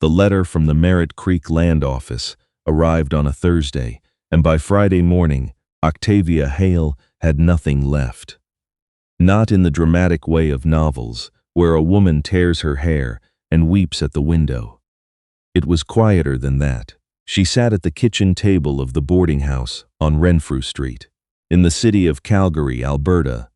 The letter from the Merritt Creek Land Office arrived on a Thursday, and by Friday morning, Octavia Hale had nothing left. Not in the dramatic way of novels, where a woman tears her hair and weeps at the window. It was quieter than that. She sat at the kitchen table of the boarding house on Renfrew Street, in the city of Calgary, Alberta,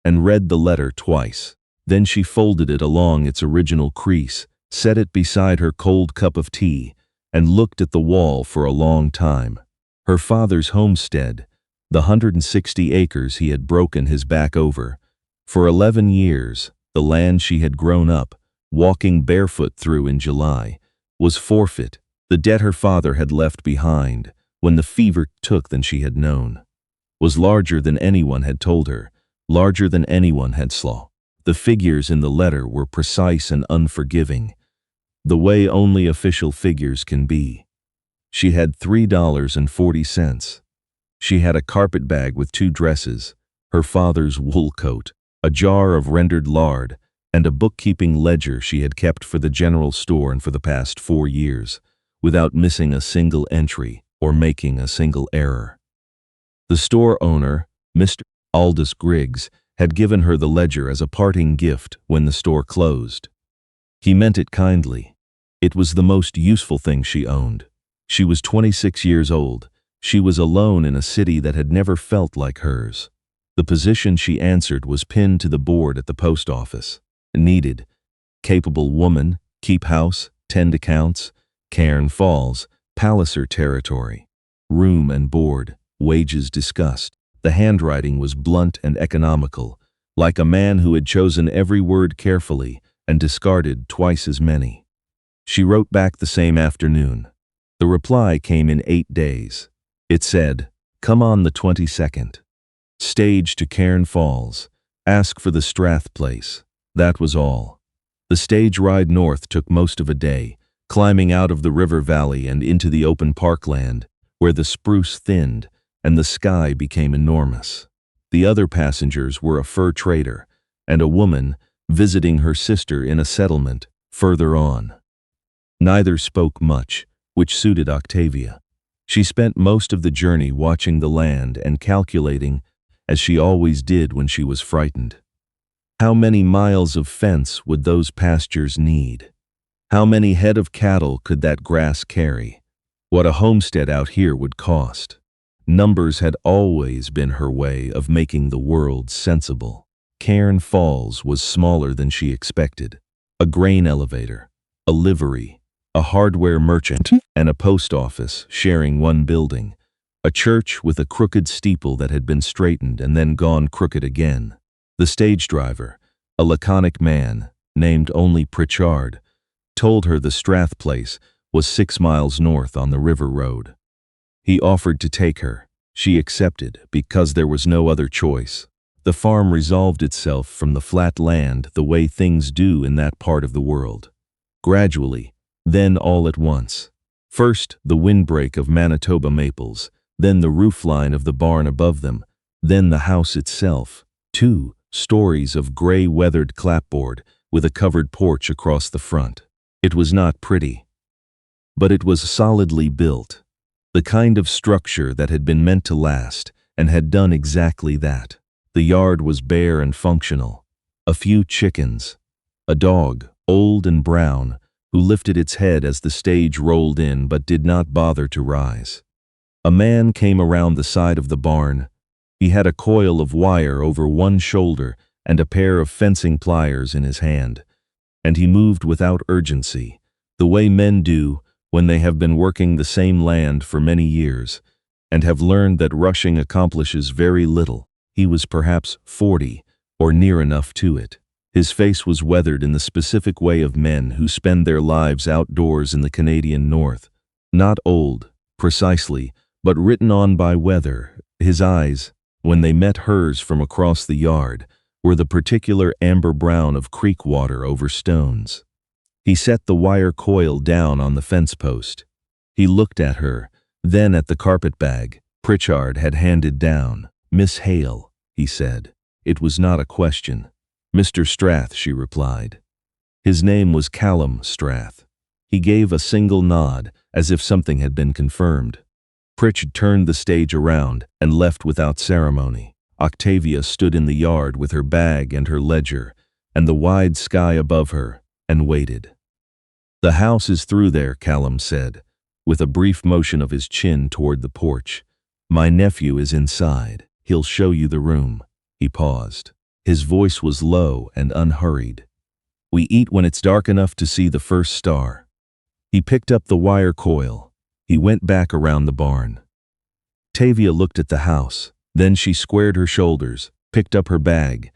and read the letter twice. Then she folded it along its original crease, set it beside her cold cup of tea, and looked at the wall for a long time. Her father's homestead, the 160 acres he had broken his back over. For 11 years, the land she had grown up, walking barefoot through in July, was forfeit, the debt her father had left behind when the fever took than she had known. Was larger than anyone had told her, larger than anyone had saw. The figures in the letter were precise and unforgiving, the way only official figures can be. She had $3.40. She had a carpetbag with 2 dresses, her father's wool coat, a jar of rendered lard, and a bookkeeping ledger she had kept for the general store and for the past 4 years, without missing a single entry or making a single error. The store owner, Mr. Aldous Griggs, had given her the ledger as a parting gift when the store closed. He meant it kindly. It was the most useful thing she owned. She was 26 years old. She was alone in a city that had never felt like hers. The position she answered was pinned to the board at the post office. Needed. Capable woman, keep house, tend accounts, Cairn Falls, Palliser territory. Room and board, wages discussed. The handwriting was blunt and economical, like a man who had chosen every word carefully and discarded twice as many. She wrote back the same afternoon. The reply came in 8 days. It said, "Come on the 22nd. Stage to Cairn Falls. Ask for the Strath place." That was all. The stage ride north took most of a day, climbing out of the river valley and into the open parkland, where the spruce thinned and the sky became enormous. The other passengers were a fur trader and a woman visiting her sister in a settlement further on. Neither spoke much, which suited Octavia. She spent most of the journey watching the land and calculating, as she always did when she was frightened. How many miles of fence would those pastures need? How many head of cattle could that grass carry? What a homestead out here would cost. Numbers had always been her way of making the world sensible. Cairn Falls was smaller than she expected. A grain elevator, a livery, a hardware merchant, and a post office sharing one building. A church with a crooked steeple that had been straightened and then gone crooked again. The stage driver, a laconic man named only Pritchard, told her the Strath place was 6 miles north on the river road. He offered to take her. She accepted because there was no other choice. The farm resolved itself from the flat land the way things do in that part of the world. Gradually, then all at once. First the windbreak of Manitoba maples, then the roofline of the barn above them, then the house itself. 2 stories of gray weathered clapboard with a covered porch across the front. It was not pretty, but it was solidly built. The kind of structure that had been meant to last and had done exactly that. The yard was bare and functional. A few chickens. A dog, old and brown, who lifted its head as the stage rolled in but did not bother to rise. A man came around the side of the barn. He had a coil of wire over one shoulder and a pair of fencing pliers in his hand, and he moved without urgency, the way men do when they have been working the same land for many years and have learned that rushing accomplishes very little. He was perhaps 40, or near enough to it. His face was weathered in the specific way of men who spend their lives outdoors in the Canadian North. Not old, precisely, but written on by weather. His eyes, when they met hers from across the yard, were the particular amber brown of creek water over stones. He set the wire coil down on the fence post. He looked at her, then at the carpetbag Pritchard had handed down. "Miss Hale," he said. It was not a question. "Mr. Strath," she replied. His name was Callum Strath. He gave a single nod, as if something had been confirmed. Pritchard turned the stage around and left without ceremony. Octavia stood in the yard with her bag and her ledger, and the wide sky above her, and waited. "The house is through there," Callum said, with a brief motion of his chin toward the porch. "My nephew is inside. He'll show you the room." He paused. His voice was low and unhurried. "We eat when it's dark enough to see the first star." He picked up the wire coil. He went back around the barn. Octavia looked at the house. Then she squared her shoulders, picked up her bag,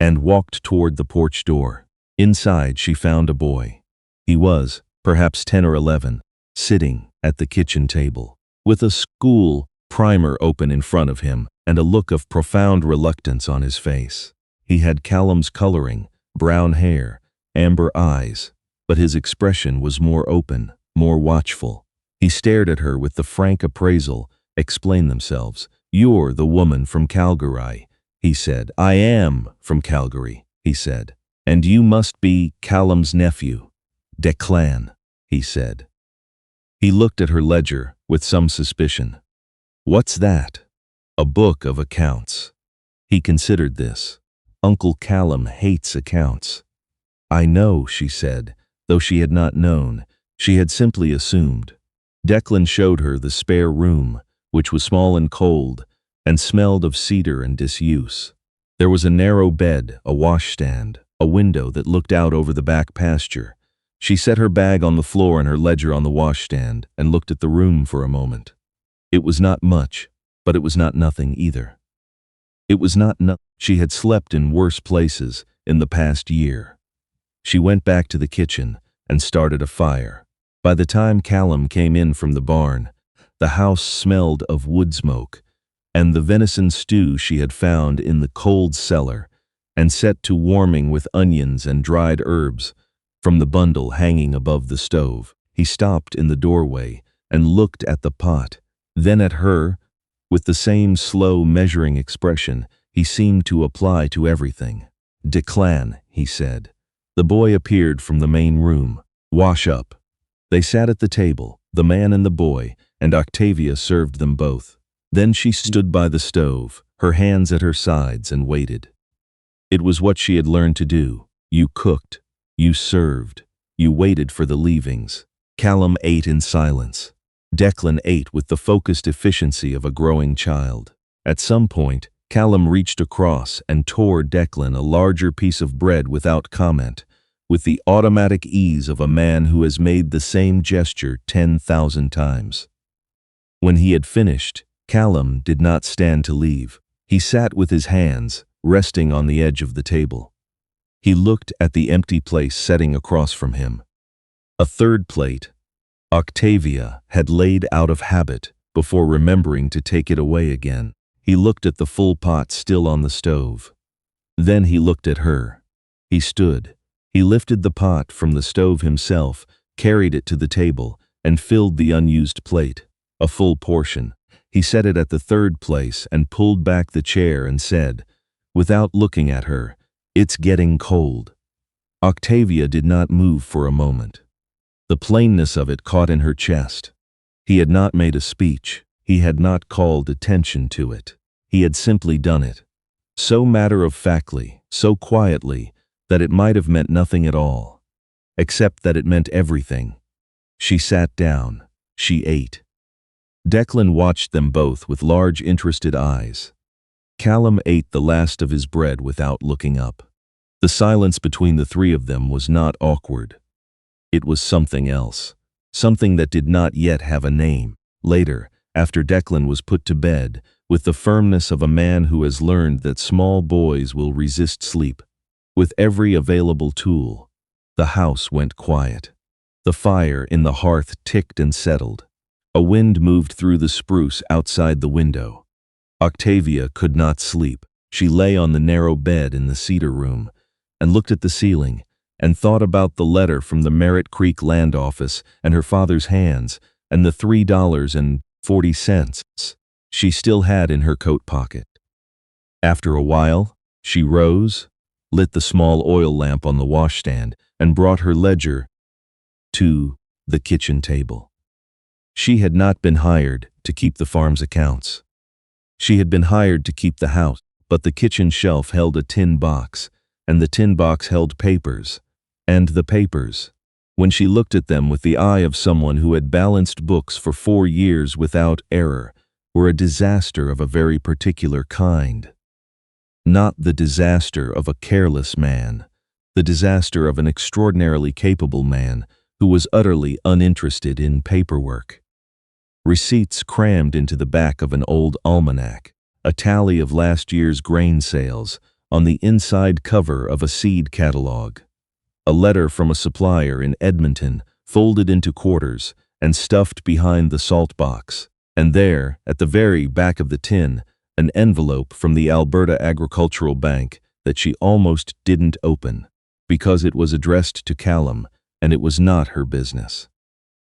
and walked toward the porch door. Inside, she found a boy. He was, perhaps 10 or 11, sitting at the kitchen table, with a school primer open in front of him and a look of profound reluctance on his face. He had Callum's coloring, brown hair, amber eyes, but his expression was more open, more watchful. He stared at her with the frank appraisal. "Explain themselves. You're the woman from Calgary," he said. "I am from Calgary," he said. "And you must be Callum's nephew." "Declan," he said. He looked at her ledger with some suspicion. "What's that?" "A book of accounts." He considered this. "Uncle Callum hates accounts." "I know," she said, though she had not known. She had simply assumed. Declan showed her the spare room, which was small and cold, and smelled of cedar and disuse. There was a narrow bed, a washstand, a window that looked out over the back pasture. She set her bag on the floor and her ledger on the washstand and looked at the room for a moment. It was not much, but it was not nothing either. It was not She had slept in worse places in the past year. She went back to the kitchen and started a fire. By the time Callum came in from the barn, the house smelled of wood smoke, and the venison stew she had found in the cold cellar and set to warming with onions and dried herbs from the bundle hanging above the stove. He stopped in the doorway and looked at the pot, then at her, with the same slow, measuring expression he seemed to apply to everything. "Declan," he said. The boy appeared from the main room. "Wash up." They sat at the table, the man and the boy, and Octavia served them both. Then she stood by the stove, her hands at her sides, and waited. It was what she had learned to do. You cooked, you served, you waited for the leavings. Callum ate in silence. Declan ate with the focused efficiency of a growing child. At some point, Callum reached across and tore Declan a larger piece of bread without comment, with the automatic ease of a man who has made the same gesture 10,000 times. When he had finished, Callum did not stand to leave. He sat with his hands resting on the edge of the table. He looked at the empty place setting across from him. A third plate, Octavia had laid out of habit before remembering to take it away again. He looked at the full pot still on the stove. Then he looked at her. He stood. He lifted the pot from the stove himself, carried it to the table, and filled the unused plate, a full portion. He set it at the third place and pulled back the chair and said, without looking at her, "It's getting cold." Octavia did not move for a moment. The plainness of it caught in her chest. He had not made a speech. He had not called attention to it. He had simply done it. So matter-of-factly, so quietly, that it might have meant nothing at all. Except that it meant everything. She sat down. She ate. Declan watched them both with large, interested eyes. Callum ate the last of his bread without looking up. The silence between the three of them was not awkward. It was something else. Something that did not yet have a name. Later, after Declan was put to bed, with the firmness of a man who has learned that small boys will resist sleep, with every available tool, the house went quiet. The fire in the hearth ticked and settled. A wind moved through the spruce outside the window. Octavia could not sleep. She lay on the narrow bed in the cedar room and looked at the ceiling and thought about the letter from the Merritt Creek land office and her father's hands and the $3.40 she still had in her coat pocket. After a while, she rose, lit the small oil lamp on the washstand, and brought her ledger to the kitchen table. She had not been hired to keep the farm's accounts. She had been hired to keep the house, but the kitchen shelf held a tin box, and the tin box held papers, and the papers, when she looked at them with the eye of someone who had balanced books for 4 years without error, were a disaster of a very particular kind. Not the disaster of a careless man, the disaster of an extraordinarily capable man who was utterly uninterested in paperwork. Receipts crammed into the back of an old almanac, a tally of last year's grain sales on the inside cover of a seed catalog. A letter from a supplier in Edmonton folded into quarters and stuffed behind the salt box, and there, at the very back of the tin, an envelope from the Alberta Agricultural Bank that she almost didn't open, because it was addressed to Callum and it was not her business.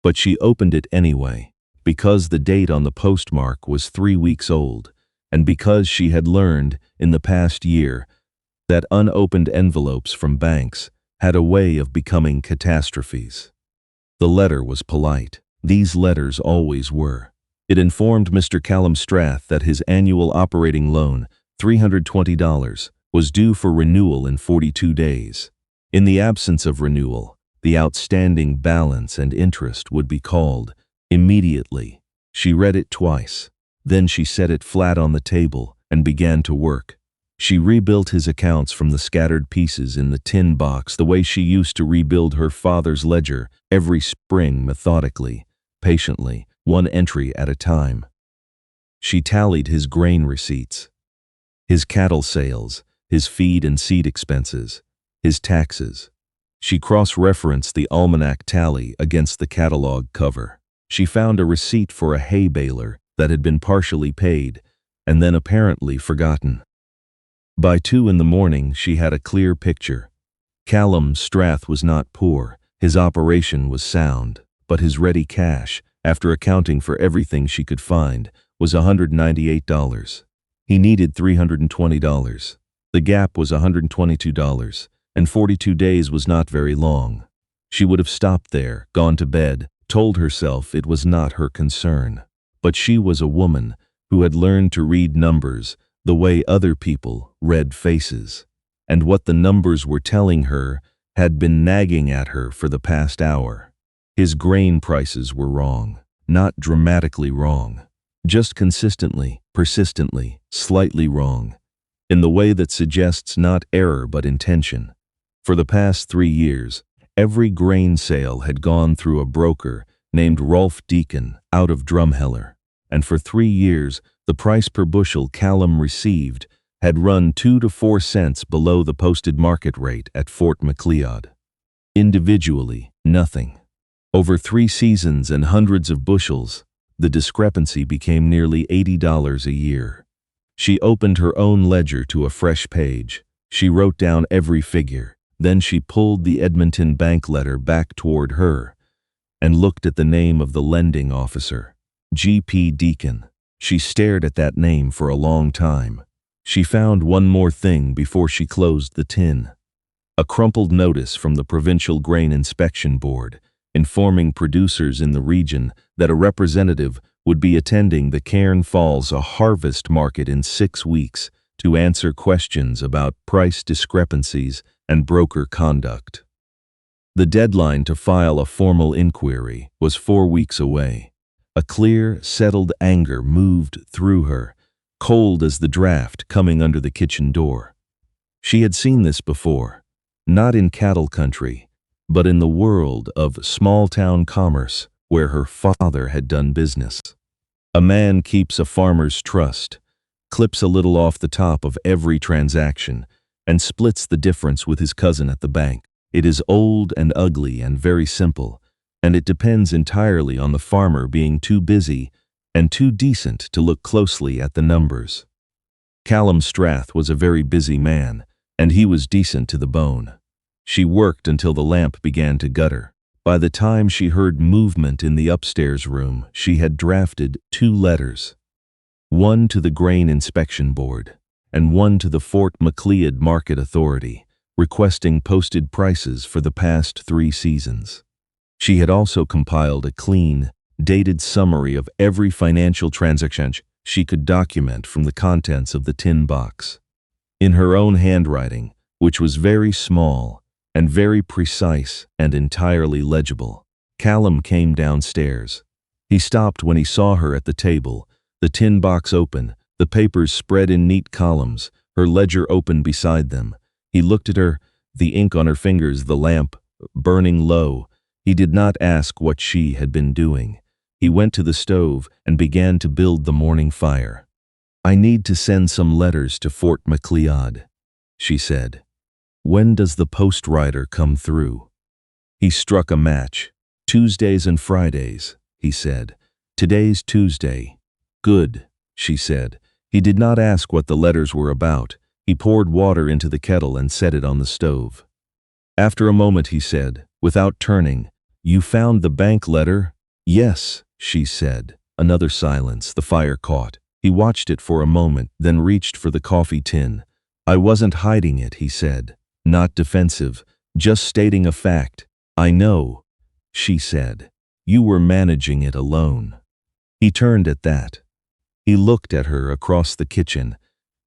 But she opened it anyway, because the date on the postmark was 3 weeks old, and because she had learned in the past year that unopened envelopes from banks had a way of becoming catastrophes. The letter was polite. These letters always were. It informed Mr. Callum Strath that his annual operating loan, $320, was due for renewal in 42 days. In the absence of renewal, the outstanding balance and interest would be called immediately. She read it twice. Then she set it flat on the table and began to work. She rebuilt his accounts from the scattered pieces in the tin box the way she used to rebuild her father's ledger every spring, methodically, patiently, one entry at a time. She tallied his grain receipts, his cattle sales, his feed and seed expenses, his taxes. She cross-referenced the almanac tally against the catalog cover. She found a receipt for a hay baler that had been partially paid and then apparently forgotten. By 2 in the morning, she had a clear picture. Callum Strath was not poor. His operation was sound, but his ready cash, after accounting for everything she could find, was $198. He needed $320. The gap was $122, and 42 days was not very long. She would have stopped there, gone to bed, told herself it was not her concern. But she was a woman who had learned to read numbers the way other people read faces, and what the numbers were telling her had been nagging at her for the past hour. His grain prices were wrong, not dramatically wrong, just consistently, persistently, slightly wrong, in the way that suggests not error but intention. For the past 3 years, every grain sale had gone through a broker named Rolf Deacon out of Drumheller, and for 3 years, the price per bushel Callum received had run 2 to 4 cents below the posted market rate at Fort Macleod. Individually, nothing. Over 3 seasons and hundreds of bushels, the discrepancy became nearly $80 a year. She opened her own ledger to a fresh page. She wrote down every figure. Then she pulled the Edmonton bank letter back toward her and looked at the name of the lending officer, G.P. Deacon. She stared at that name for a long time. She found one more thing before she closed the tin. A crumpled notice from the Provincial Grain Inspection Board, informing producers in the region that a representative would be attending the Cairn Falls harvest market in 6 weeks to answer questions about price discrepancies and broker conduct. The deadline to file a formal inquiry was 4 weeks away. A clear, settled anger moved through her, cold as the draft coming under the kitchen door. She had seen this before, not in cattle country, but in the world of small-town commerce where her father had done business. A man keeps a farmer's trust, clips a little off the top of every transaction, and splits the difference with his cousin at the bank. It is old and ugly and very simple, and it depends entirely on the farmer being too busy and too decent to look closely at the numbers. Callum Strath was a very busy man, and he was decent to the bone. She worked until the lamp began to gutter. By the time she heard movement in the upstairs room, she had drafted 2 letters, one to the Grain Inspection Board and one to the Fort Macleod Market Authority, requesting posted prices for the past 3 seasons. She had also compiled a clean, dated summary of every financial transaction she could document from the contents of the tin box. In her own handwriting, which was very small and very precise and entirely legible. Callum came downstairs. He stopped when he saw her at the table, the tin box open, the papers spread in neat columns, her ledger open beside them. He looked at her, the ink on her fingers, the lamp burning low. He did not ask what she had been doing. He went to the stove and began to build the morning fire. "I need to send some letters to Fort Macleod," she said. "When does the post rider come through?" He struck a match. "Tuesdays and Fridays," he said. "Today's Tuesday." "Good," she said. He did not ask what the letters were about. He poured water into the kettle and set it on the stove. After a moment he said, without turning, "You found the bank letter?" "Yes," she said. Another silence. The fire caught. He watched it for a moment, then reached for the coffee tin. "I wasn't hiding it," he said. "Not defensive, just stating a fact." "I know," she said. "You were managing it alone." He turned at that. He looked at her across the kitchen,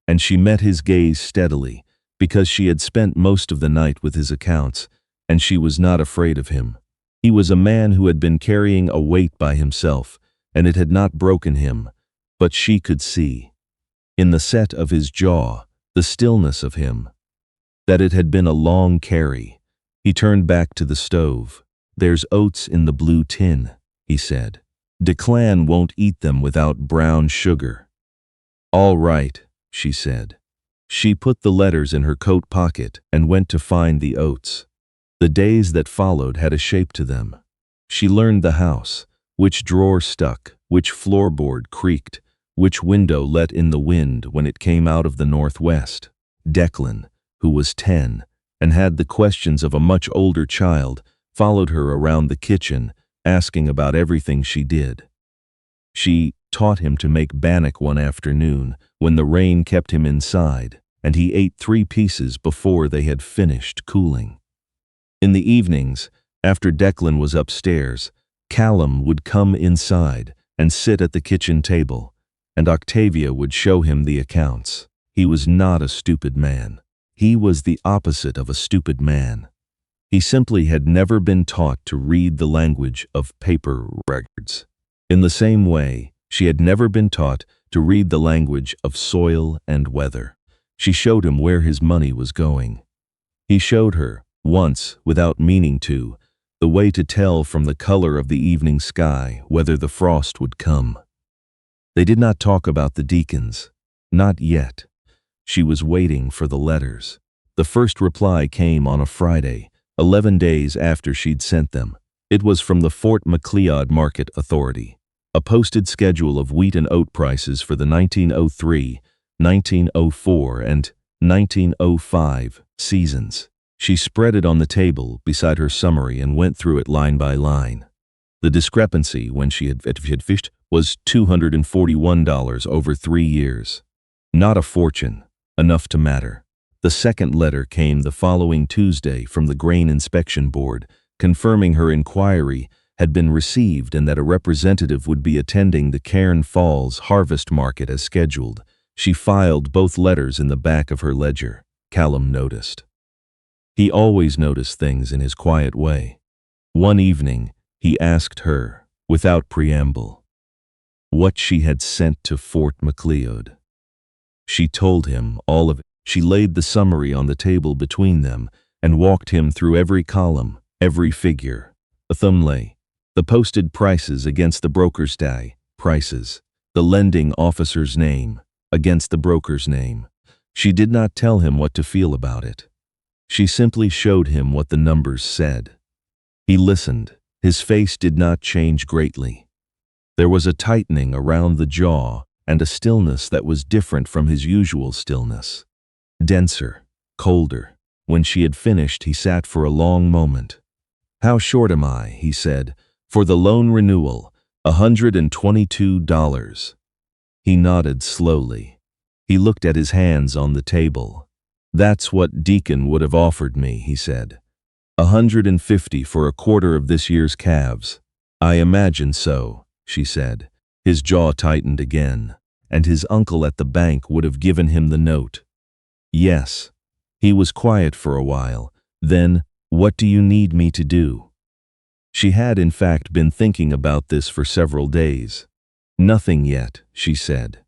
and she met his gaze steadily, because she had spent most of the night with his accounts, and she was not afraid of him. He was a man who had been carrying a weight by himself, and it had not broken him, but she could see, in the set of his jaw, the stillness of him, that it had been a long carry. He turned back to the stove. "There's oats in the blue tin," he said. "Declan won't eat them without brown sugar." "All right," she said. She put the letters in her coat pocket and went to find the oats. The days that followed had a shape to them. She learned the house, which drawer stuck, which floorboard creaked, which window let in the wind when it came out of the northwest. Declan, who was 10 and had the questions of a much older child, followed her around the kitchen, asking about everything she did. She taught him to make bannock one afternoon when the rain kept him inside, and he ate 3 pieces before they had finished cooling. In the evenings, after Declan was upstairs, Callum would come inside and sit at the kitchen table, and Octavia would show him the accounts. He was not a stupid man. He was the opposite of a stupid man. He simply had never been taught to read the language of paper records. In the same way, she had never been taught to read the language of soil and weather. She showed him where his money was going. He showed her, once, without meaning to, the way to tell from the color of the evening sky whether the frost would come. They did not talk about the deacons. Not yet. She was waiting for the letters. The first reply came on a Friday, 11 days after she'd sent them. It was from the Fort Macleod Market Authority, a posted schedule of wheat and oat prices for the 1903, 1904, and 1905 seasons. She spread it on the table beside her summary and went through it line by line. The discrepancy when she had fished was $241 over 3 years. Not a fortune, enough to matter. The second letter came the following Tuesday from the Grain Inspection Board, confirming her inquiry had been received and that a representative would be attending the Cairn Falls Harvest Market as scheduled. She filed both letters in the back of her ledger. Callum noticed. He always noticed things in his quiet way. One evening, he asked her, without preamble, what she had sent to Fort Macleod. She told him all of it. She laid the summary on the table between them and walked him through every column, every figure. A thumb lay. The posted prices against the broker's day, prices. The lending officer's name against the broker's name. She did not tell him what to feel about it. She simply showed him what the numbers said. He listened. His face did not change greatly. There was a tightening around the jaw and a stillness that was different from his usual stillness. Denser, colder. When she had finished, he sat for a long moment. "How short am I?" he said. "For the loan renewal, $122. He nodded slowly. He looked at his hands on the table. "That's what Deacon would have offered me," he said. 150 for a quarter of this year's calves. I imagine so, she said. His jaw tightened again, and his uncle at the bank would have given him the note. Yes. He was quiet for a while. Then, what do you need me to do? She had in fact been thinking about this for several days. Nothing yet, she said.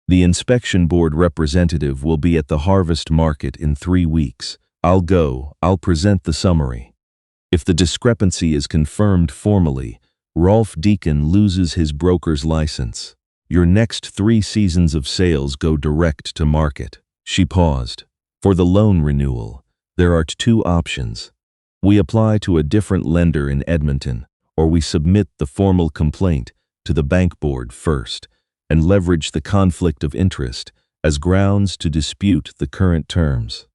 The inspection board representative will be at the harvest market in 3 weeks. I'll present the summary. If the discrepancy is confirmed formally, Rolf Deacon loses his broker's license. Your next 3 seasons of sales go direct to market. She paused. For the loan renewal, there are 2 options. We apply to a different lender in Edmonton, or we submit the formal complaint to the bank board first and leverage the conflict of interest as grounds to dispute the current terms.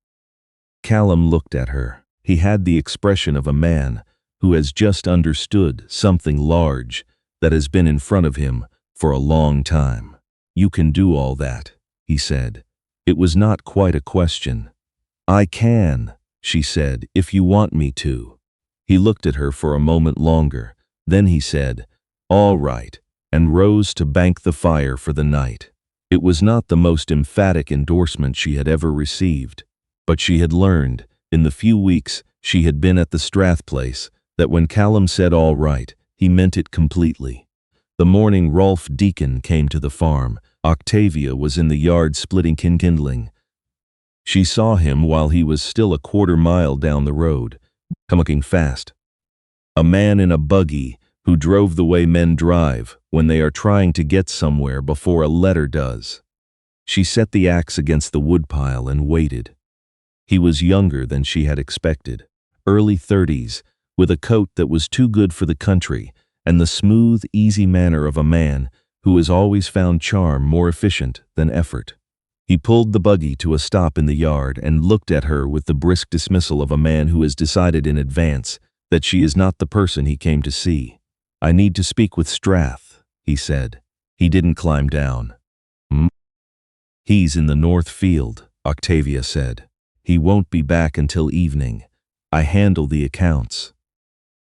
Callum looked at her. He had the expression of a man who has just understood something large that has been in front of him for a long time. You can do all that, he said. It was not quite a question. I can, she said, if you want me to. He looked at her for a moment longer. Then he said, all right, and rose to bank the fire for the night. It was not the most emphatic endorsement she had ever received, but she had learned, in the few weeks she had been at the Strath place, that when Callum said all right, he meant it completely. The morning Rolf Deacon came to the farm, Octavia was in the yard splitting kindling. She saw him while he was still a quarter mile down the road, coming fast. A man in a buggy who drove the way men drive when they are trying to get somewhere before a letter does. She set the axe against the woodpile and waited. He was younger than she had expected, early 30s, with a coat that was too good for the country and the smooth, easy manner of a man who has always found charm more efficient than effort. He pulled the buggy to a stop in the yard and looked at her with the brisk dismissal of a man who has decided in advance that she is not the person he came to see. I need to speak with Strath, he said. He didn't climb down. He's in the north field, Octavia said. He won't be back until evening. I handle the accounts.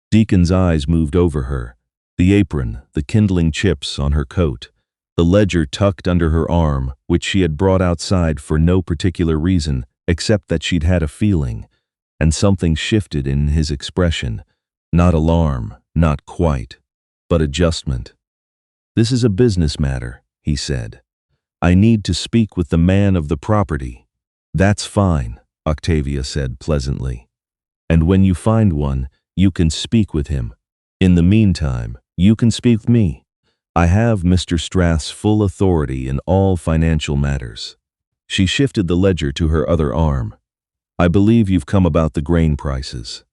Deacon's eyes moved over her, the apron, the kindling chips on her coat, the ledger tucked under her arm, which she had brought outside for no particular reason except that she'd had a feeling, and something shifted in his expression. Not alarm, not quite, but adjustment. This is a business matter, he said. I need to speak with the man of the property. That's fine, Octavia said pleasantly. And when you find one, you can speak with him. In the meantime, you can speak with me. I have Mr. Strath's full authority in all financial matters. She shifted the ledger to her other arm. I believe you've come about the grain prices.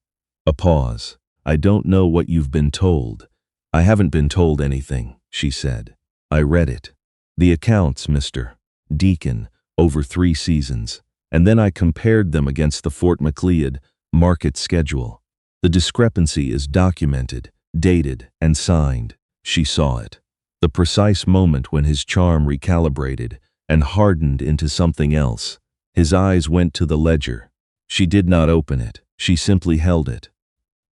A pause. I don't know what you've been told. I haven't been told anything, she said. I read it. The accounts, Mr. Deacon, over 3 seasons, and then I compared them against the Fort Macleod market schedule. The discrepancy is documented, dated, and signed. She saw it. The precise moment when his charm recalibrated and hardened into something else. His eyes went to the ledger. She did not open it. She simply held it.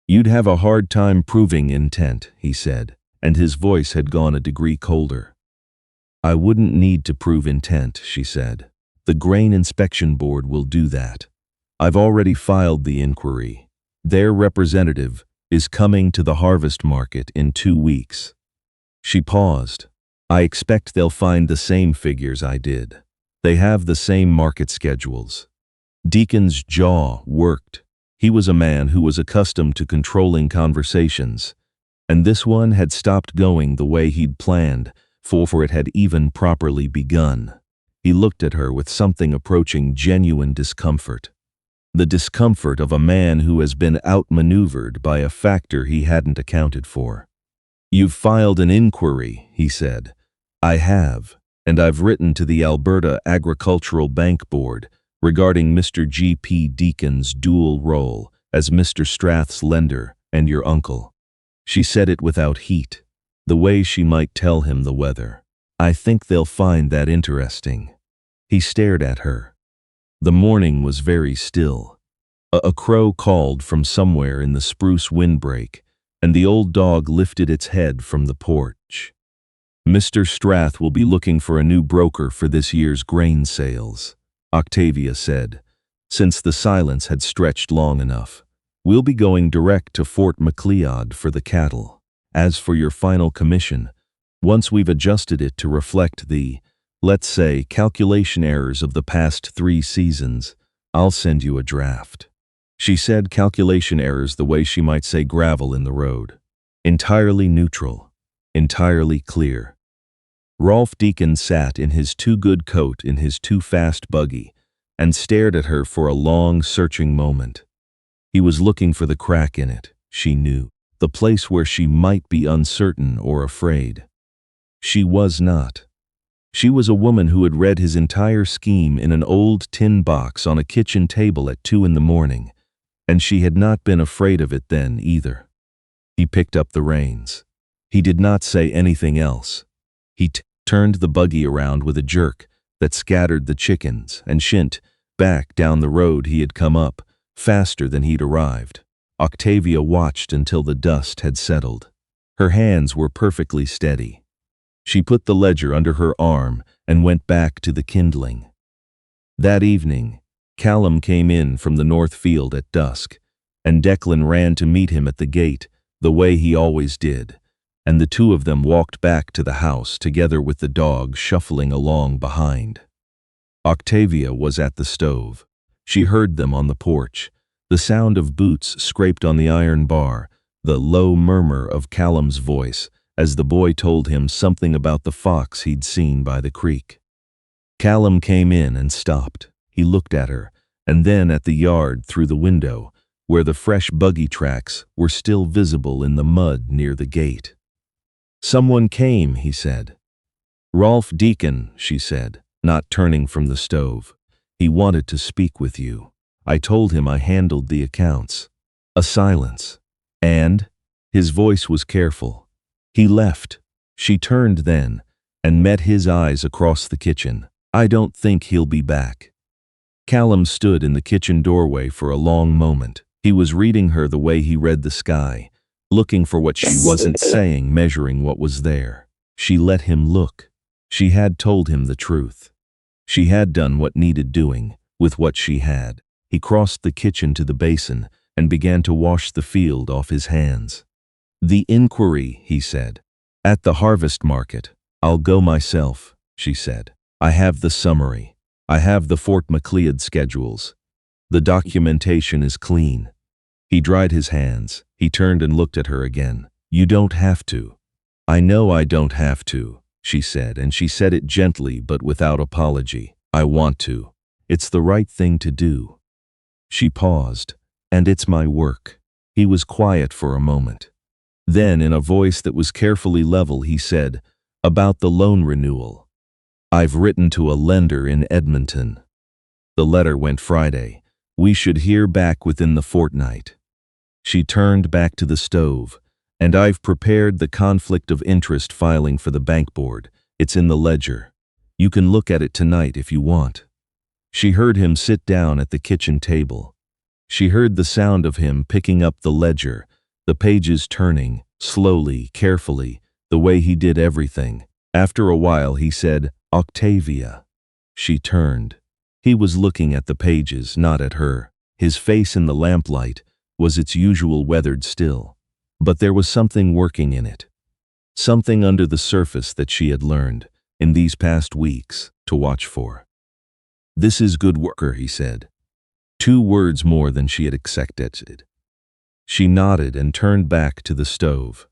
You'd have a hard time proving intent, he said, and his voice had gone a degree colder. I wouldn't need to prove intent, she said. The Grain Inspection Board will do that. I've already filed the inquiry. Their representative is coming to the harvest market in 2 weeks. She paused. I expect they'll find the same figures I did. They have the same market schedules. Deacon's jaw worked. He was a man who was accustomed to controlling conversations, and this one had stopped going the way he'd planned, for it had even properly begun. He looked at her with something approaching genuine discomfort. The discomfort of a man who has been outmaneuvered by a factor he hadn't accounted for. You've filed an inquiry, he said. I have, and I've written to the Alberta Agricultural Bank Board regarding Mr. G.P. Deacon's dual role as Mr. Strath's lender and your uncle. She said it without heat, the way she might tell him the weather. I think they'll find that interesting. He stared at her. The morning was very still. A crow called from somewhere in the spruce windbreak, and the old dog lifted its head from the porch. Mr. Strath will be looking for a new broker for this year's grain sales, Octavia said, since the silence had stretched long enough. We'll be going direct to Fort Macleod for the cattle. As for your final commission, once we've adjusted it to reflect the, let's say, calculation errors of the past 3 seasons, I'll send you a draft. She said calculation errors the way she might say gravel in the road. Entirely neutral. Entirely clear. Rolf Deacon sat in his too-good coat in his too-fast buggy and stared at her for a long, searching moment. He was looking for the crack in it, she knew, the place where she might be uncertain or afraid. She was not. She was a woman who had read his entire scheme in an old tin box on a kitchen table at 2 in the morning, and she had not been afraid of it then either. He picked up the reins. He did not say anything else. He turned the buggy around with a jerk that scattered the chickens and shint back down the road he had come up, faster than he'd arrived. Octavia watched until the dust had settled. Her hands were perfectly steady. She put the ledger under her arm and went back to the kindling. That evening, Callum came in from the north field at dusk, and Declan ran to meet him at the gate, the way he always did, and the two of them walked back to the house together with the dog shuffling along behind. Octavia was at the stove. She heard them on the porch, the sound of boots scraped on the iron bar, the low murmur of Callum's voice as the boy told him something about the fox he'd seen by the creek. Callum came in and stopped. He looked at her, and then at the yard through the window, where the fresh buggy tracks were still visible in the mud near the gate. "Someone came," he said. "Rolf Deacon," she said, not turning from the stove. "He wanted to speak with you. I told him I handled the accounts." A silence. "And?" His voice was careful. "He left." She turned then, and met his eyes across the kitchen. "I don't think he'll be back." Callum stood in the kitchen doorway for a long moment. He was reading her the way he read the sky, looking for what she wasn't saying, measuring what was there. She let him look. She had told him the truth. She had done what needed doing, with what she had. He crossed the kitchen to the basin and began to wash the field off his hands. "The inquiry," he said. "At the harvest market. I'll go myself," she said. "I have the summary. I have the Fort Macleod schedules. The documentation is clean." He dried his hands. He turned and looked at her again. "You don't have to." "I know I don't have to," she said, and she said it gently but without apology. "I want to. It's the right thing to do." She paused. "And it's my work." He was quiet for a moment. Then, in a voice that was carefully level, he said, "About the loan renewal. I've written to a lender in Edmonton. The letter went Friday. We should hear back within the fortnight." She turned back to the stove. "And I've prepared the conflict of interest filing for the bank board. It's in the ledger. You can look at it tonight if you want." She heard him sit down at the kitchen table. She heard the sound of him picking up the ledger, the pages turning, slowly, carefully, the way he did everything. After a while he said, "Octavia." She turned. He was looking at the pages, not at her. His face in the lamplight was its usual weathered still. But there was something working in it. Something under the surface that she had learned, in these past weeks, to watch for. "This is good work," he said. 2 words more than she had expected. She nodded and turned back to the stove.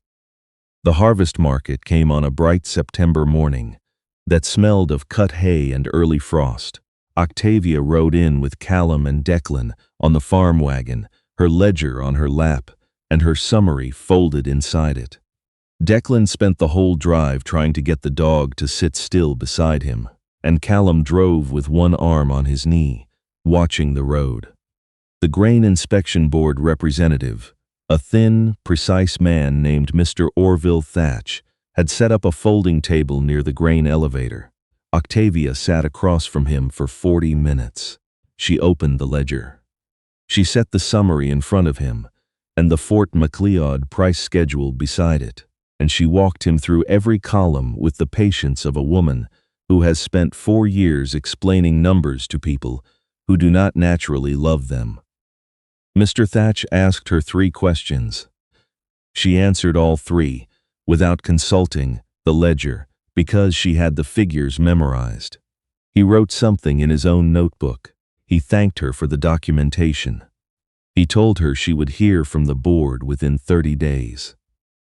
The harvest market came on a bright September morning that smelled of cut hay and early frost. Octavia rode in with Callum and Declan on the farm wagon, her ledger on her lap, and her summary folded inside it. Declan spent the whole drive trying to get the dog to sit still beside him, and Callum drove with one arm on his knee, watching the road. The Grain Inspection Board representative, a thin, precise man named Mr. Orville Thatch, had set up a folding table near the grain elevator. Octavia sat across from him for 40 minutes. She opened the ledger. She set the summary in front of him, and the Fort Macleod price schedule beside it, and she walked him through every column with the patience of a woman who has spent 4 years explaining numbers to people who do not naturally love them. Mr. Thatch asked her 3 questions. She answered all 3, without consulting the ledger, because she had the figures memorized. He wrote something in his own notebook. He thanked her for the documentation. He told her she would hear from the board within 30 days.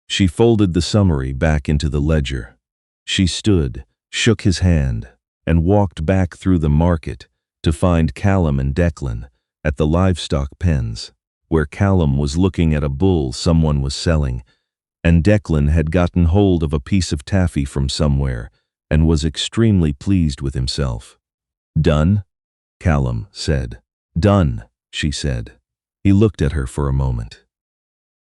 She folded the summary back into the ledger. She stood, shook his hand, and walked back through the market to find Callum and Declan at the livestock pens, where Callum was looking at a bull someone was selling, and Declan had gotten hold of a piece of taffy from somewhere and was extremely pleased with himself. "Done?" Callum said. "Done," she said. He looked at her for a moment.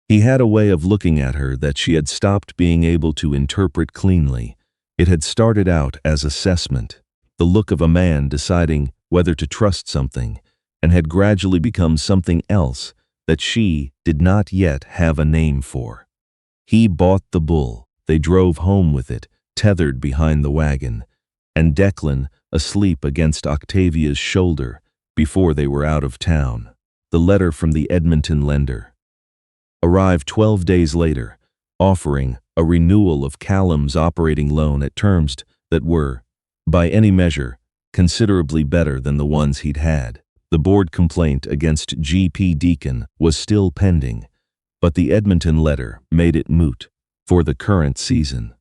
He had a way of looking at her that she had stopped being able to interpret cleanly. It had started out as assessment, the look of a man deciding whether to trust something, and had gradually become something else that she did not yet have a name for. He bought the bull. They drove home with it, tethered behind the wagon, and Declan asleep against Octavia's shoulder before they were out of town. The letter from the Edmonton lender arrived 12 days later, offering a renewal of Callum's operating loan at terms that were, by any measure, considerably better than the ones he'd had. The board complaint against G.P. Deacon was still pending, but the Edmonton letter made it moot for the current season.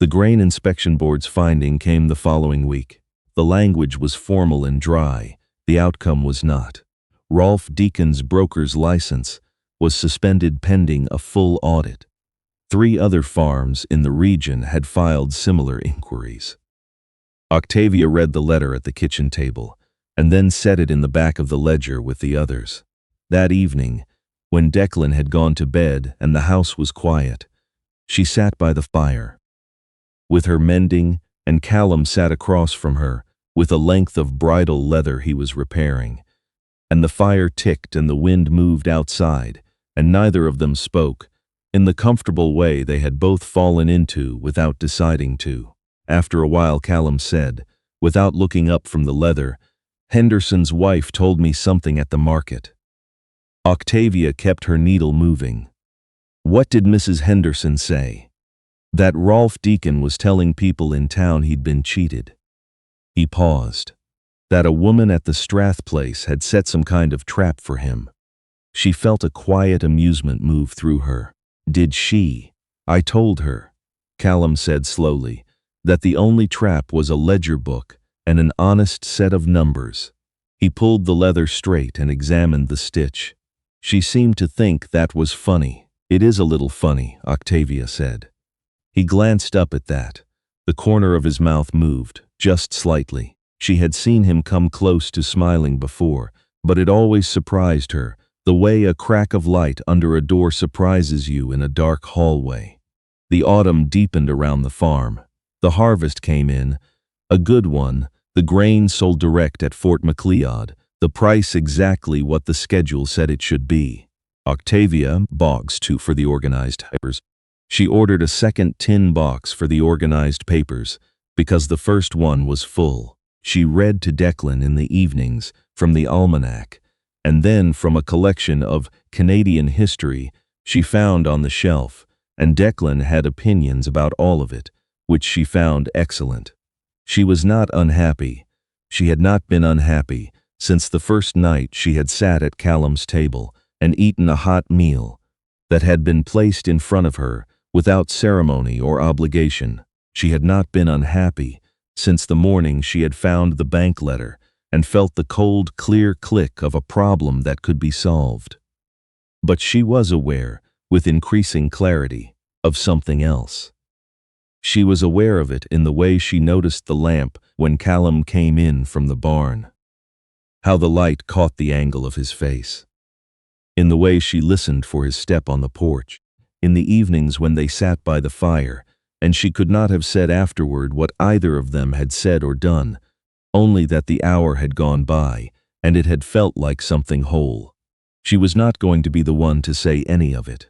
The Grain Inspection Board's finding came the following week. The language was formal and dry. The outcome was not. Rolf Deacon's broker's license was suspended pending a full audit. 3 other farms in the region had filed similar inquiries. Octavia read the letter at the kitchen table, and then set it in the back of the ledger with the others. That evening, when Declan had gone to bed and the house was quiet, she sat by the fire, with her mending, and Callum sat across from her with a length of bridle leather he was repairing. And the fire ticked and the wind moved outside, and neither of them spoke, in the comfortable way they had both fallen into without deciding to. After a while Callum said, without looking up from the leather, "Henderson's wife told me something at the market." Octavia kept her needle moving. "What did Mrs. Henderson say?" "That Rolf Deacon was telling people in town he'd been cheated." He paused. "That a woman at the Strath place had set some kind of trap for him." She felt a quiet amusement move through her. "Did she?" "I told her," Callum said slowly, "that the only trap was a ledger book and an honest set of numbers." He pulled the leather straight and examined the stitch. She seemed to think that was funny. "It is a little funny," Octavia said. He glanced up at that. The corner of his mouth moved, just slightly. She had seen him come close to smiling before, but it always surprised her, the way a crack of light under a door surprises you in a dark hallway. The autumn deepened around the farm. The harvest came in, a good one, the grain sold direct at Fort Macleod, the price exactly what the schedule said it should be. Octavia box 2 for the organized papers. She ordered a second tin box for the organized papers, because the first one was full. She read to Declan in the evenings from the almanac, and then from a collection of Canadian history she found on the shelf, and Declan had opinions about all of it, which she found excellent. She was not unhappy. She had not been unhappy since the first night she had sat at Callum's table and eaten a hot meal that had been placed in front of her without ceremony or obligation. She had not been unhappy since the morning she had found the bank letter and felt the cold, clear click of a problem that could be solved. But she was aware, with increasing clarity, of something else. She was aware of it in the way she noticed the lamp when Callum came in from the barn. How the light caught the angle of his face. In the way she listened for his step on the porch. In the evenings when they sat by the fire, and she could not have said afterward what either of them had said or done, only that the hour had gone by, and it had felt like something whole. She was not going to be the one to say any of it.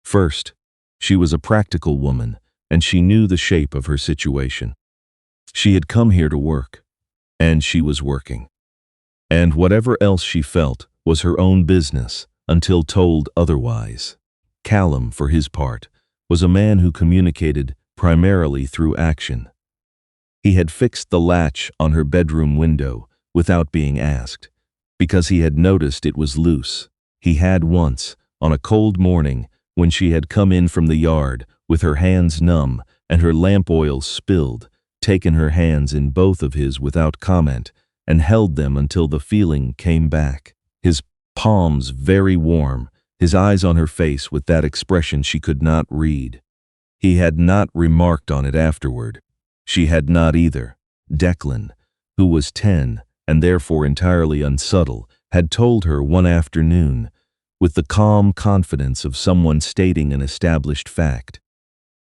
First, she was a practical woman, and she knew the shape of her situation. She had come here to work, and she was working. And whatever else she felt was her own business until told otherwise. Callum, for his part, was a man who communicated primarily through action. He had fixed the latch on her bedroom window without being asked, because he had noticed it was loose. He had once, on a cold morning, when she had come in from the yard with her hands numb and her lamp oil spilled, taken her hands in both of his without comment and held them until the feeling came back. His palms very warm, his eyes on her face with that expression she could not read. He had not remarked on it afterward. She had not either. Declan, who was 10 and therefore entirely unsubtle, had told her one afternoon, with the calm confidence of someone stating an established fact,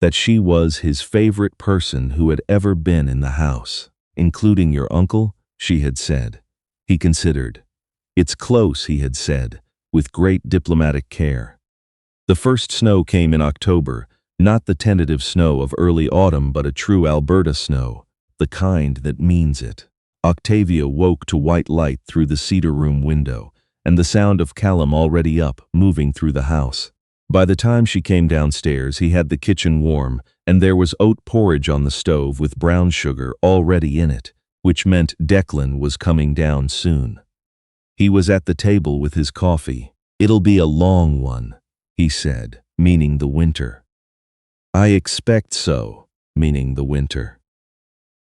that she was his favorite person who had ever been in the house. Including your uncle, she had said. He considered. It's close, he had said, with great diplomatic care. The first snow came in October, not the tentative snow of early autumn but a true Alberta snow, the kind that means it. Octavia woke to white light through the cedar room window, and the sound of Callum already up, moving through the house. By the time she came downstairs, he had the kitchen warm, and there was oat porridge on the stove with brown sugar already in it, which meant Declan was coming down soon. He was at the table with his coffee. It'll be a long one, he said, meaning the winter. I expect so, meaning the winter.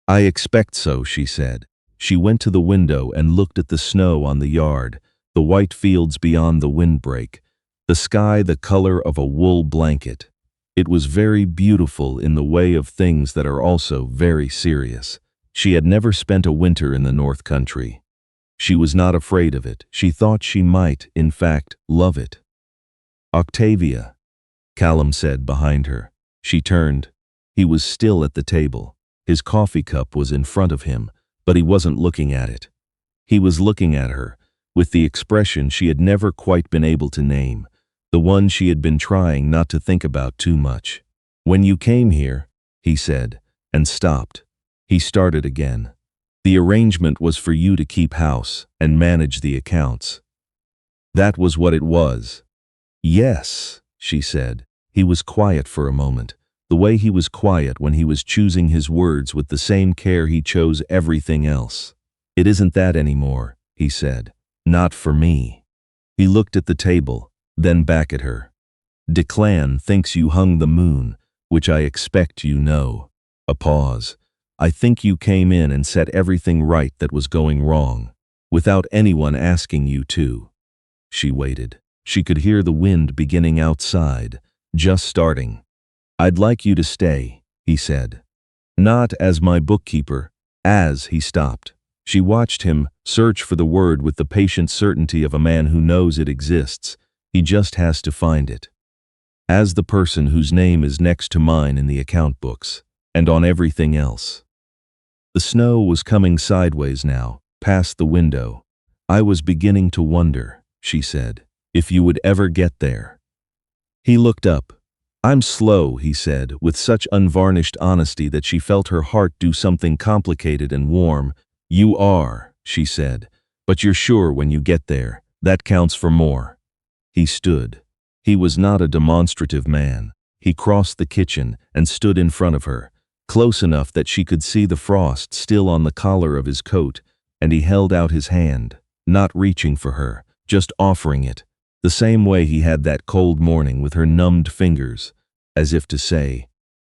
I expect so, she said. She went to the window and looked at the snow on the yard, the white fields beyond the windbreak, the sky the color of a wool blanket. It was very beautiful in the way of things that are also very serious. She had never spent a winter in the North Country. She was not afraid of it. She thought she might, in fact, love it. Octavia, Callum said behind her. She turned. He was still at the table. His coffee cup was in front of him, but he wasn't looking at it. He was looking at her, with the expression she had never quite been able to name, the one she had been trying not to think about too much. When you came here, he said, and stopped. He started again. The arrangement was for you to keep house and manage the accounts. That was what it was. Yes, she said. He was quiet for a moment, the way he was quiet when he was choosing his words with the same care he chose everything else. It isn't that anymore, he said. Not for me. He looked at the table, then back at her. Declan thinks you hung the moon, which I expect you know. A pause. I think you came in and set everything right that was going wrong, without anyone asking you to. She waited. She could hear the wind beginning outside, just starting. I'd like you to stay, he said. Not as my bookkeeper, as he stopped. She watched him search for the word with the patient certainty of a man who knows it exists. He just has to find it. As the person whose name is next to mine in the account books, and on everything else. The snow was coming sideways now, past the window. I was beginning to wonder, she said, if you would ever get there. He looked up. I'm slow, he said, with such unvarnished honesty that she felt her heart do something complicated and warm. You are, she said, but you're sure when you get there. That counts for more. He stood. He was not a demonstrative man. He crossed the kitchen and stood in front of her, close enough that she could see the frost still on the collar of his coat, and he held out his hand, not reaching for her, just offering it, the same way he had that cold morning with her numbed fingers, as if to say,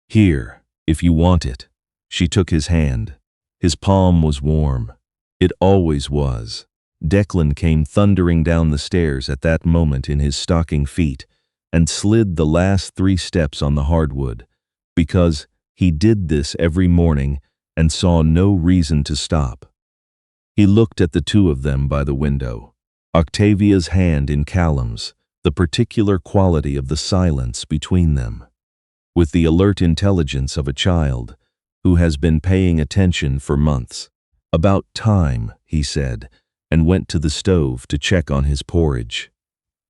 here, if you want it. She took his hand. His palm was warm. It always was. Declan came thundering down the stairs at that moment in his stocking feet and slid the last 3 steps on the hardwood, because he did this every morning and saw no reason to stop. He looked at the two of them by the window, Octavia's hand in Callum's, the particular quality of the silence between them. With the alert intelligence of a child who has been paying attention for months. About time, he said, and went to the stove to check on his porridge.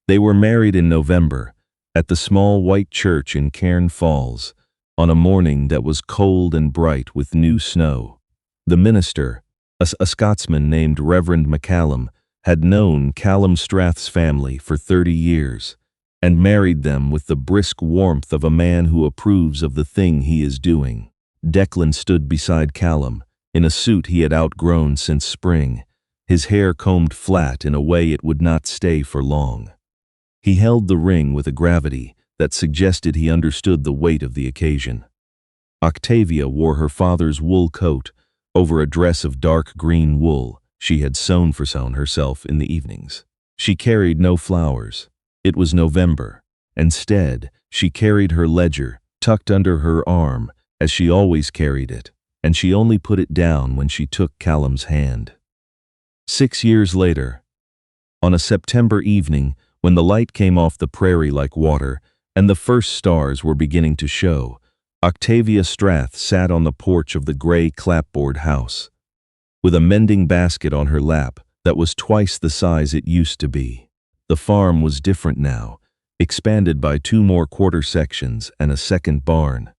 They were married in November, at the small white church in Cairn Falls, on a morning that was cold and bright with new snow. The minister, a Scotsman named Reverend McCallum, had known Callum Strath's family for 30 years, and married them with the brisk warmth of a man who approves of the thing he is doing. Declan stood beside Callum, in a suit he had outgrown since spring, his hair combed flat in a way it would not stay for long. He held the ring with a gravity that suggested he understood the weight of the occasion. Octavia wore her father's wool coat over a dress of dark green wool she had sewn for herself in the evenings. She carried no flowers. It was November. Instead, she carried her ledger tucked under her arm as she always carried it, and she only put it down when she took Callum's hand. 6 years later, on a September evening, when the light came off the prairie like water and the first stars were beginning to show, Octavia Strath sat on the porch of the gray clapboard house, with a mending basket on her lap that was twice the size it used to be. The farm was different now, expanded by 2 more quarter sections and a second barn.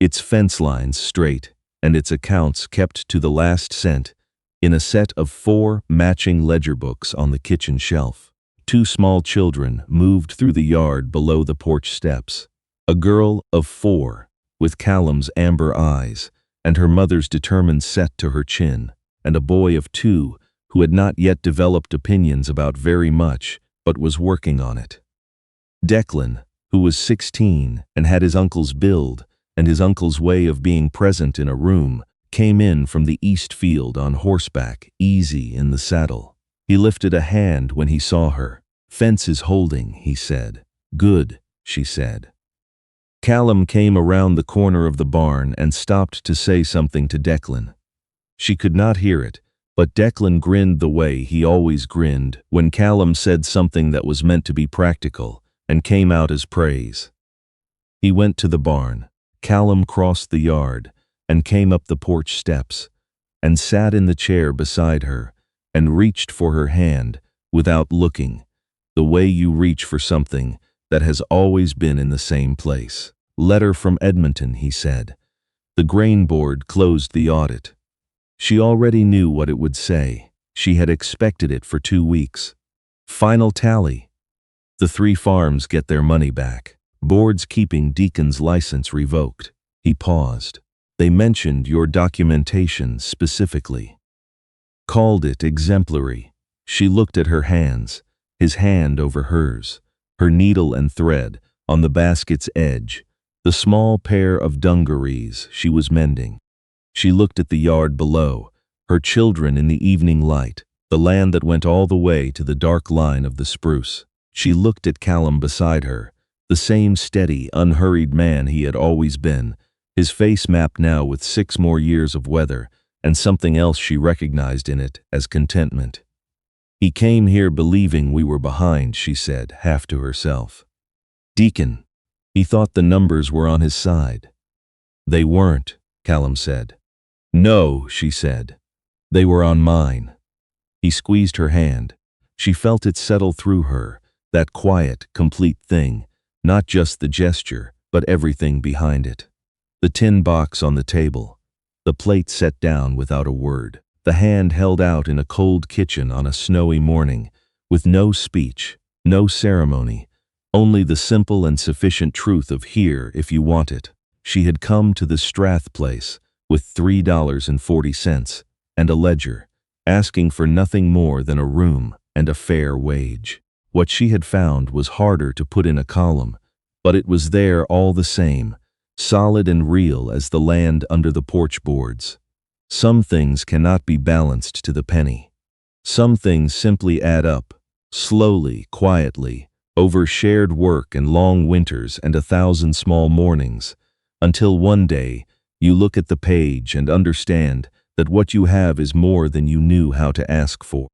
Its fence lines straight and its accounts kept to the last cent in a set of 4 matching ledger books on the kitchen shelf. 2 small children moved through the yard below the porch steps. A girl of 4, with Callum's amber eyes and her mother's determined set to her chin, and a boy of 2 who had not yet developed opinions about very much but was working on it. Declan, who was 16 and had his uncle's build and his uncle's way of being present in a room, came in from the east field on horseback, easy in the saddle. He lifted a hand when he saw her. "Fence is holding," he said. "Good," she said. Callum came around the corner of the barn and stopped to say something to Declan. She could not hear it, but Declan grinned the way he always grinned when Callum said something that was meant to be practical and came out as praise. He went to the barn. Callum crossed the yard and came up the porch steps and sat in the chair beside her and reached for her hand without looking, the way you reach for something that has always been in the same place. "Letter from Edmonton," he said. The grain board closed the audit. She already knew what it would say. She had expected it for 2 weeks. Final tally. The 3 farms get their money back. Board's keeping Deacon's license revoked. He paused. They mentioned your documentation specifically. Called it exemplary. She looked at her hands, his hand over hers, her needle and thread on the basket's edge, the small pair of dungarees she was mending. She looked at the yard below, her children in the evening light, the land that went all the way to the dark line of the spruce. She looked at Callum beside her, the same steady, unhurried man he had always been, his face mapped now with 6 more years of weather, and something else she recognized in it as contentment. "He came here believing we were behind," she said, half to herself. "Deacon, he thought the numbers were on his side." "They weren't," Callum said. "No," she said. "They were on mine." He squeezed her hand. She felt it settle through her, that quiet, complete thing, not just the gesture, but everything behind it. The tin box on the table, the plate set down without a word, the hand held out in a cold kitchen on a snowy morning, with no speech, no ceremony, only the simple and sufficient truth of "here if you want it." She had come to the Strath place with $3.40 and a ledger, asking for nothing more than a room and a fair wage. What she had found was harder to put in a column, but it was there all the same, solid and real as the land under the porch boards. Some things cannot be balanced to the penny. Some things simply add up, slowly, quietly, over shared work and long winters and 1,000 small mornings, until one day you look at the page and understand that what you have is more than you knew how to ask for.